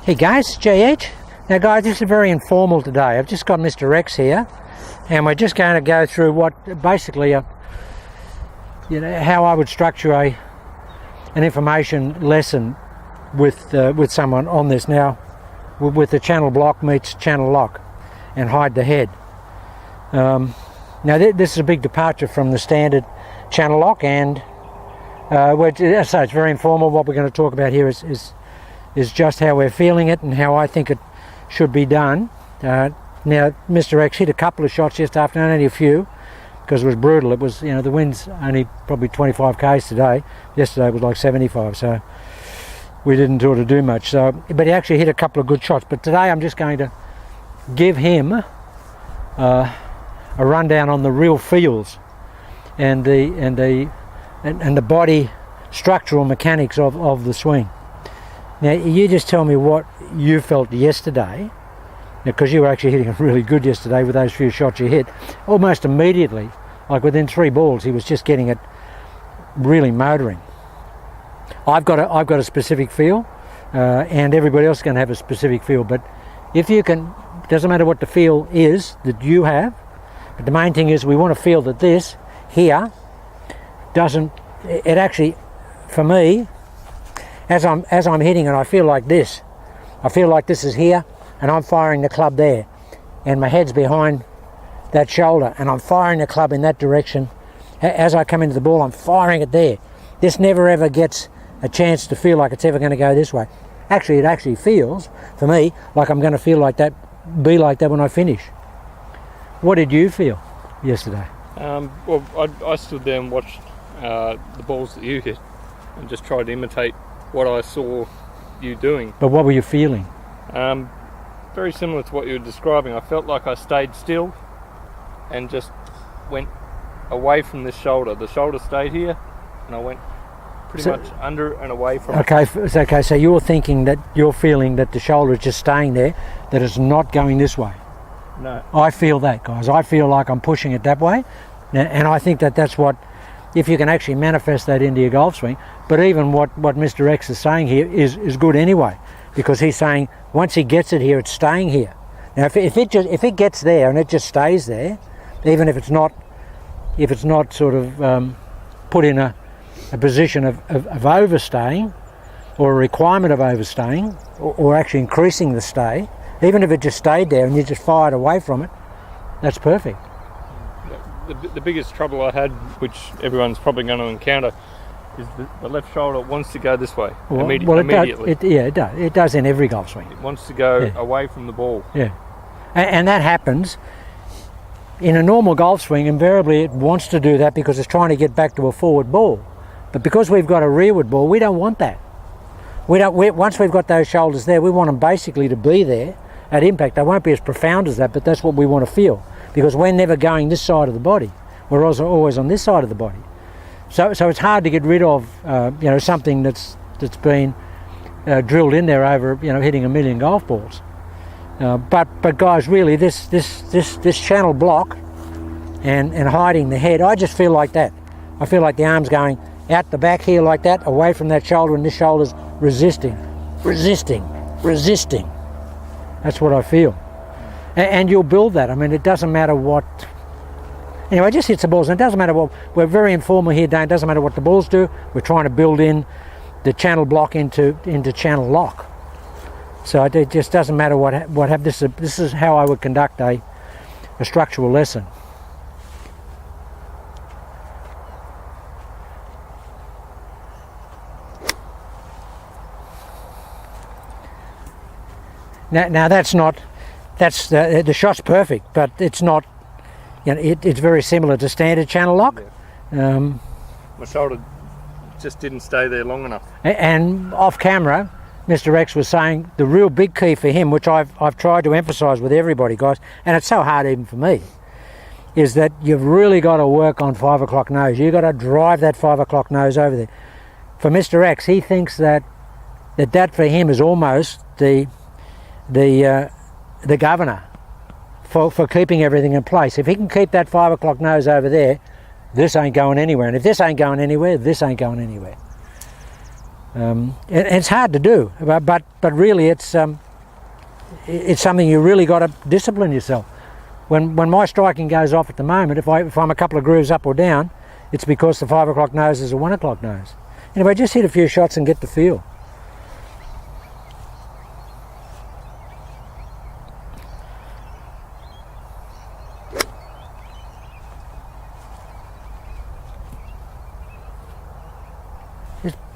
Hey guys, JH. Now guys, this is very informal today. I've just got Mr. X here and we're just going to go through what basically how I would structure an information lesson with someone on this now with the channel block meets channel lock and hide the head. Now this is a big departure from the standard channel lock, and so it's very informal. What we're going to talk about here is just how we're feeling it and how I think it should be done. Now Mr. X hit a couple of shots just after, only a few, because it was brutal. It was, the wind's only probably 25 k's today. Yesterday was like 75, so we didn't sort of do much. So, but he actually hit a couple of good shots. But today I'm just going to give him a rundown on the real feels and the body structural mechanics of the swing. Now you just tell me what you felt yesterday, because you were actually hitting it really good yesterday with those few shots you hit. Almost immediately, like within 3 balls, he was just getting it really motoring. I've got a specific feel, and everybody else is going to have a specific feel. But if you can, doesn't matter what the feel is that you have, but the main thing is we want to feel that this here doesn't. It actually, for me, as I'm hitting it, I feel like this. I feel like this is here, and I'm firing the club there, and my head's behind that shoulder, and I'm firing the club in that direction. As I come into the ball, I'm firing it there. This never ever gets a chance to feel like it's ever going to go this way. Actually, it actually feels, for me, like I'm going to feel like that, be like that when I finish. What did you feel yesterday? Well, I stood there and watched the balls that you hit and just tried to imitate what I saw you doing. But what were you feeling? Very similar to what you were describing. I felt like I stayed still and just went away from this shoulder. The shoulder stayed here and I went pretty much under and away from it. Okay, so you're thinking that you're feeling that the shoulder is just staying there, that it's not going this way. No. I feel that, guys. I feel like I'm pushing it that way, and I think that's what, if you can actually manifest that into your golf swing. But even what Mr. X is saying here is good anyway, because he's saying once he gets it here, it's staying here. Now if it gets there and it just stays there, even if it's not sort of put in a position of overstaying, or a requirement of overstaying, or actually increasing the stay, even if it just stayed there and you just fired away from it, that's perfect. The biggest trouble I had, which everyone's probably going to encounter, is the left shoulder wants to go this way immediately. It does. It does in every golf swing. It wants to go away from the ball. Yeah, and that happens in a normal golf swing. Invariably, it wants to do that because it's trying to get back to a forward ball. But because we've got a rearward ball, we don't want that. Once we've got those shoulders there, we want them basically to be there at impact. They won't be as profound as that, but that's what we want to feel, because we're never going this side of the body. We're also always on this side of the body. So it's hard to get rid of something that's been drilled in there over hitting 1 million golf balls. But guys, really this channel block and hiding the head, I just feel like that. I feel like the arm's going out the back here like that, away from that shoulder, and this shoulder's resisting. That's what I feel. And you'll build that. I mean, it doesn't matter what. Anyway, just hits the balls, and it doesn't matter what. We're very informal here, Dan. It doesn't matter what the balls do. We're trying to build in the channel block into channel lock. So it just doesn't matter what happens. This is how I would conduct a structural lesson. Now the shot's perfect, but it's not. It's very similar to standard channel lock. Yeah. My shoulder just didn't stay there long enough. And off camera, Mr. X was saying the real big key for him, which I've tried to emphasise with everybody, guys, and it's so hard even for me, is that you've really got to work on 5 o'clock nose. You've got to drive that 5 o'clock nose over there. For Mr. X, he thinks that for him is almost the governor for keeping everything in place. If he can keep that 5 o'clock nose over there, this ain't going anywhere. And if this ain't going anywhere, this ain't going anywhere. And it's hard to do, but really it's something you really got to discipline yourself. When my striking goes off at the moment, if I'm a couple of grooves up or down, it's because the 5 o'clock nose is a 1 o'clock nose. Anyway, just hit a few shots and get the feel.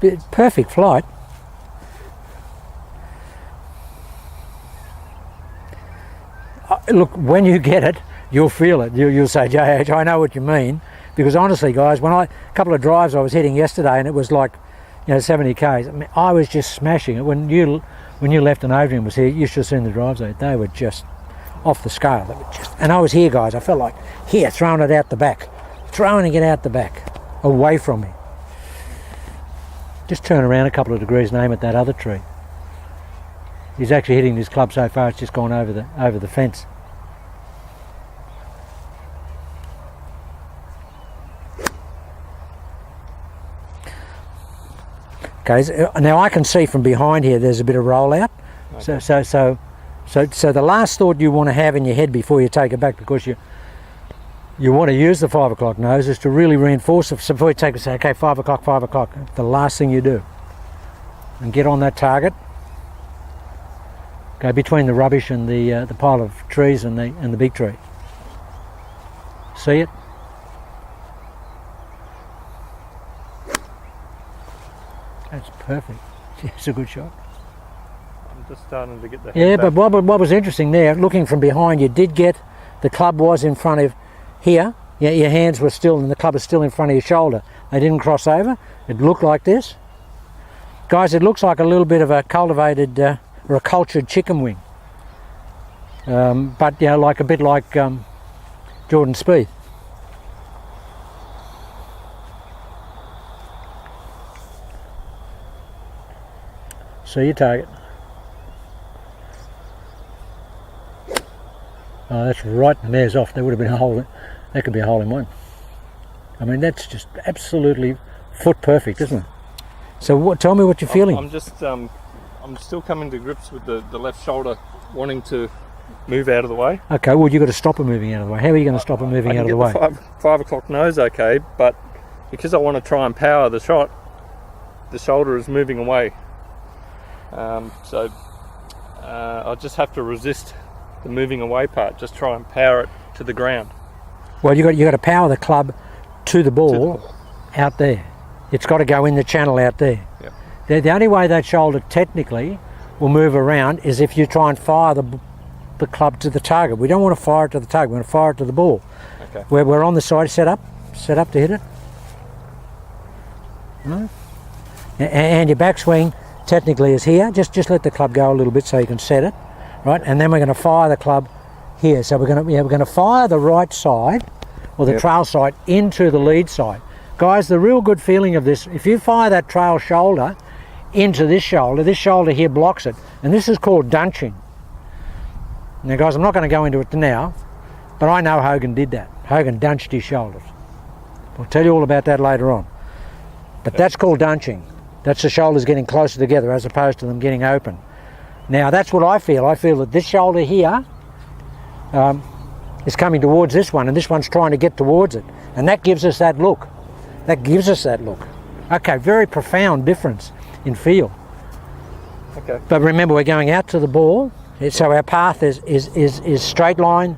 It's perfect flight. Look, when you get it, you'll feel it. You'll say, JH, I know what you mean. Because honestly, guys, a couple of drives I was hitting yesterday, and it was like, 70 k's. I mean, I was just smashing it. When you left and Adrian was here, you should have seen the drives. They were just off the scale. And I was here, guys. I felt like here, throwing it out the back, throwing it out the back, away from me. Just turn around a couple of degrees and aim at that other tree. He's actually hitting this club so far it's just gone over the fence. Okay, now I can see from behind here there's a bit of rollout. Okay. So the last thought you want to have in your head before you take it back, because you want to use the 5 o'clock nose, is to really reinforce it. So before you take it, say, okay, 5 o'clock, 5 o'clock. The last thing you do. And get on that target. Go between the rubbish and the pile of trees and the big tree. See it? That's perfect. It's a good shot. I'm just starting to get the head back. But what was interesting there, looking from behind, you did get the club was in front of here. Yeah, your hands were still, and the club was still in front of your shoulder. They didn't cross over. It looked like this. Guys, it looks like a little bit of a cultivated or a cultured chicken wing. But like a bit like Jordan Spieth. See your target. Oh, that's right, and there's off. There would have been a hole. That could be a hole in one. I mean, that's just absolutely foot perfect, isn't it? So tell me what you're feeling. I'm just, I'm still coming to grips with the left shoulder wanting to move out of the way. Okay, well, you've got to stop it moving out of the way. How are you going to stop it moving out of the way? The 5 o'clock nose okay, but because I want to try and power the shot, the shoulder is moving away. So I'll just have to resist the moving away part, just try and power it to the ground. Well, you got to power the club to the ball out there. It's got to go in the channel out there. Yep. The only way that shoulder technically will move around is if you try and fire the club to the target. We don't want to fire it to the target, we want to fire it to the ball. Okay. We're on the side, set up to hit it. No? And your backswing technically is here. Just let the club go a little bit so you can set it, right? And then we're going to fire the club here. So we're going to fire the right side or the trail side into the lead side. Guys, the real good feeling of this, if you fire that trail shoulder into this shoulder here blocks it, and this is called dunching. Now, guys, I'm not going to go into it now, but I know Hogan did that. Hogan dunched his shoulders. I'll tell you all about that later on. But that's called dunching. That's the shoulders getting closer together as opposed to them getting open. Now, that's what I feel. I feel that this shoulder here is coming towards this one, and this one's trying to get towards it. And that gives us that look. Okay, very profound difference in feel. Okay. But remember, we're going out to the ball, so our path is straight line.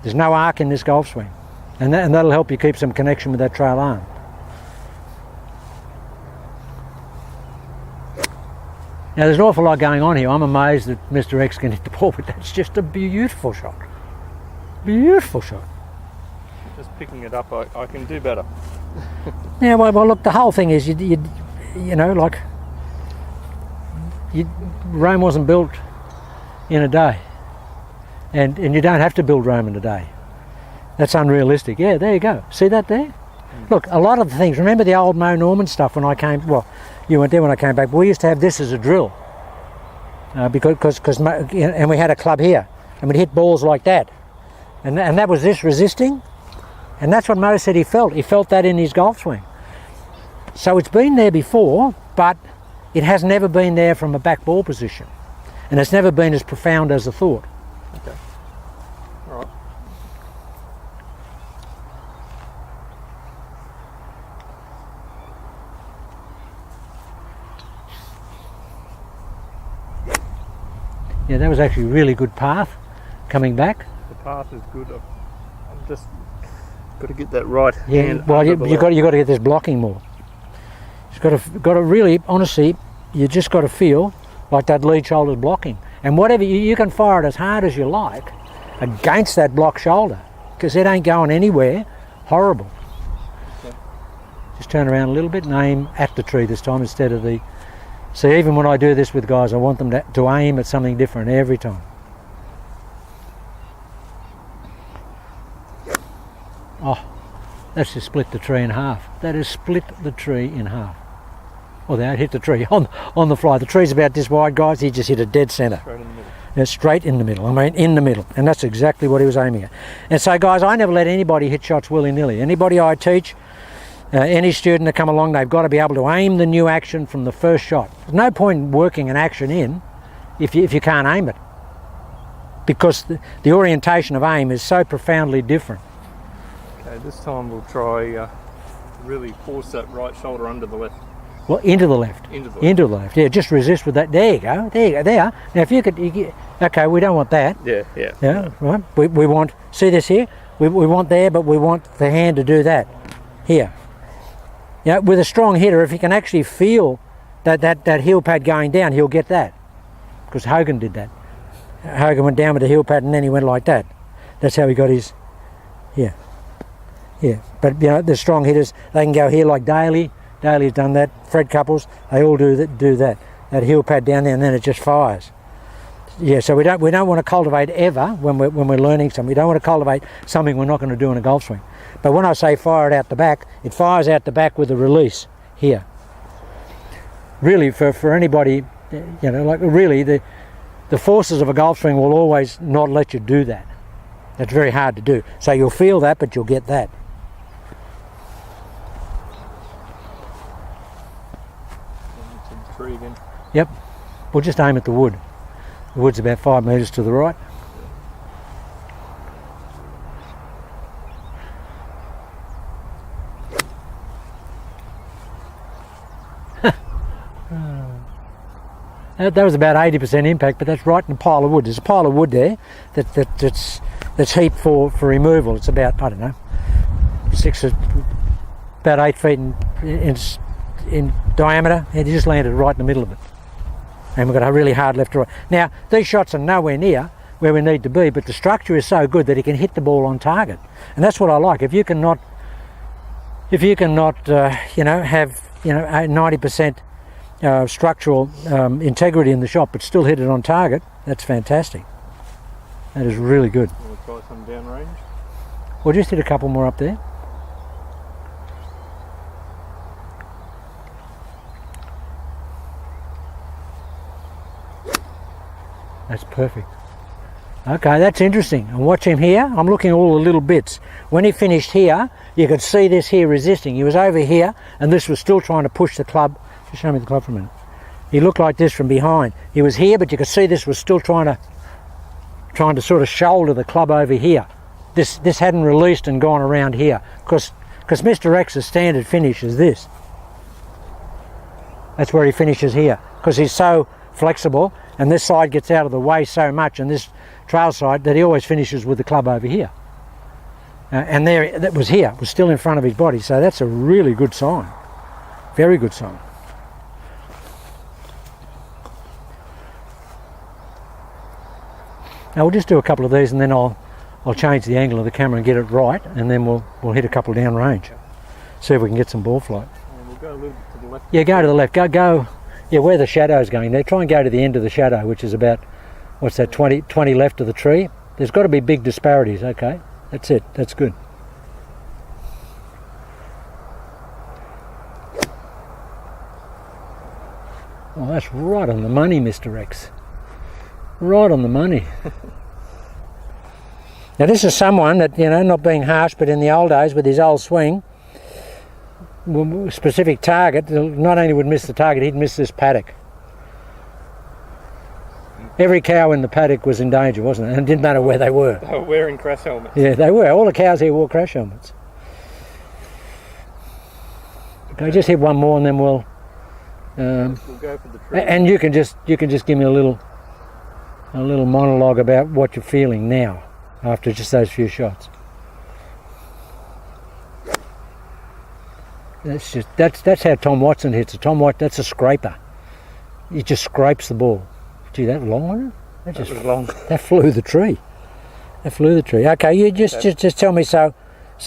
There's no arc in this golf swing. And that'll help you keep some connection with that trail arm. Now, there's an awful lot going on here. I'm amazed that Mr. X can hit the ball, but that's just a beautiful shot. Beautiful shot. Just picking it up, I can do better. Yeah, well, look, the whole thing is, Rome wasn't built in a day. And you don't have to build Rome in a day. That's unrealistic. Yeah, there you go. See that there? Look, a lot of the things, remember the old Mo Norman stuff when I came, well, you weren't there when I came back, but we used to have this as a drill. Because and we had a club here, and we'd hit balls like that. And that was this resisting, and that's what Mo said he felt. He felt that in his golf swing. So it's been there before, but it has never been there from a back ball position. And it's never been as profound as I thought. Okay. All right. Yeah, that was actually a really good path coming back. The path is good. I'm just got to get that right Yeah, hand. well, under the you left. got to get this blocking more. You've got to really, honestly, you just got to feel like that lead shoulder's blocking. And whatever, you can fire it as hard as you like against that block shoulder, because it ain't going anywhere. Horrible. Okay. Just turn around a little bit and aim at the tree this time instead of the... See, even when I do this with guys, I want them to aim at something different every time. Oh, that's just split the tree in half. That has split the tree in half. Well, that hit the tree on the fly. The tree's about this wide, guys. He just hit a dead centre. Straight in the middle. Yeah, straight in the middle. I mean, in the middle. And that's exactly what he was aiming at. And so, guys, I never let anybody hit shots willy-nilly. Anybody I teach, any student that come along, they've got to be able to aim the new action from the first shot. There's no point in working an action in if you can't aim it, because the orientation of aim is so profoundly different. Okay, this time we'll try really force that right shoulder under the left. Well, into the left. Into the left. Into the left. Yeah, just resist with that. There you go. There you go. There. Now, if you could... okay, we don't want that. Yeah. Yeah, right. We want... See this here? We want there, but we want the hand to do that. Here. Yeah, with a strong hitter, if he can actually feel that heel pad going down, he'll get that. Because Hogan did that. Hogan went down with the heel pad and then he went like that. That's how he got his... Yeah. Yeah. But, you know, the strong hitters, they can go here like Daly. Daly's done that. Fred Couples, they all do that. That heel pad down there, and then it just fires. Yeah, so we don't want to cultivate ever when we're learning something. We don't want to cultivate something we're not going to do in a golf swing. But when I say fire it out the back, it fires out the back with a release here. Really, for anybody, you know, like really the forces of a golf swing will always not let you do that. That's very hard to do. So you'll feel that, but you'll get that. Tree again. Yep. We'll just aim at the wood. The wood's about 5 metres to the right. That was about 80% impact, but that's right in a pile of wood. There's a pile of wood there that's heaped for removal. It's about, I don't know, about 8 feet in diameter, and he just landed right in the middle of it. And we've got a really hard left to right. Now, these shots are nowhere near where we need to be, but the structure is so good that he can hit the ball on target. And that's what I like. If you cannot you know, have, you know, 90% structural integrity in the shot, but still hit it on target, that's fantastic. That is really good. We'll try some downrange. We'll just hit a couple more up there. That's perfect. Okay, that's interesting. And watch him here. I'm looking at all the little bits. When he finished here, you could see this here resisting. He was over here, and this was still trying to push the club. Just show me the club for a minute. He looked like this from behind. He was here, but you could see this was still trying to sort of shoulder the club over here. This hadn't released and gone around here, because Mr. X's standard finish is this. That's where he finishes here, because he's so flexible, and this side gets out of the way so much, and this trail side, that he always finishes with the club over here. And there, that was here, was still in front of his body, so that's a really good sign. Very good sign. Now we'll just do a couple of these, and then I'll change the angle of the camera and get it right, and then we'll hit a couple down range. See if we can get some ball flight. And we'll go a little bit to the left. Yeah, go to the left. Go. Yeah, where the shadow's going there. Try and go to the end of the shadow, which is about, what's that, 20 left of the tree. There's got to be big disparities. Okay, that's it. That's good. Oh, that's right on the money, Mr. X. Right on the money. Now this is someone that, you know, not being harsh, but in the old days with his old swing, specific target, not only would miss the target, he'd miss this paddock. Every cow in the paddock was in danger, wasn't it? And it didn't matter where they were. They were wearing crash helmets. Yeah, they were. All the cows here wore crash helmets. Okay, just hit one more and then we'll We'll go for the tree. and you can just give me a little monologue about what you're feeling now after just those few shots. That's how Tom Watson hits it. That's a scraper. He just scrapes the ball. Gee, that long one? That was long. That flew the tree. Okay, you just tell me so.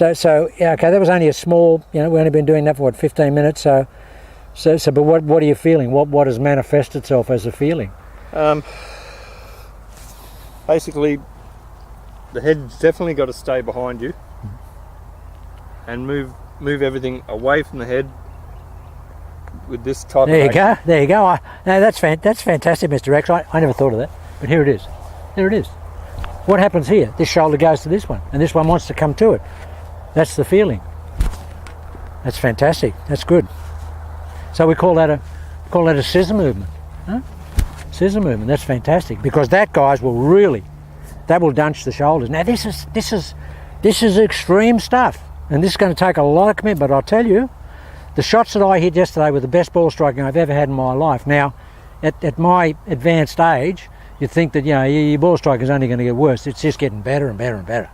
Yeah, okay, that was only a small. We've only been doing that for 15 minutes. So, but what are you feeling? What has manifested itself as a feeling? Basically, the head's definitely got to stay behind you, and move everything away from the head with this type There of you action. go. There you go. No, that's fantastic, Mr. Rex. I never thought of that, but here it is. There it is. What happens here? This shoulder goes to this one, and this one wants to come to it. That's the feeling. That's fantastic. That's good. So we call that a scissor movement. Huh? Scissor movement. That's fantastic because that, guys, will dunch the shoulders. Now this is extreme stuff, and this is going to take a lot of commitment. But I'll tell you, the shots that I hit yesterday were the best ball striking I've ever had in my life. Now, at my advanced age, you'd think that your ball striking is only going to get worse. It's just getting better and better and better,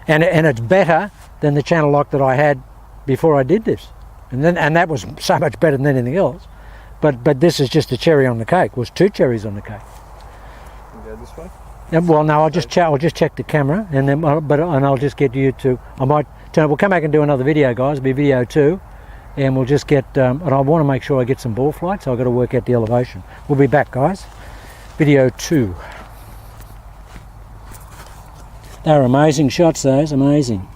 and it's better than the channel lock that I had before I did this, and that was so much better than anything else. But this is just a cherry on the cake. It was 2 cherries on the cake. You go this way. Yeah, well, no, I'll just check the camera, and then I'll just get you to. We'll come back and do another video, guys. It'll be video 2. And we'll just get, and I want to make sure I get some ball flight, so I've got to work out the elevation. We'll be back, guys. Video 2. They're amazing shots, those, amazing.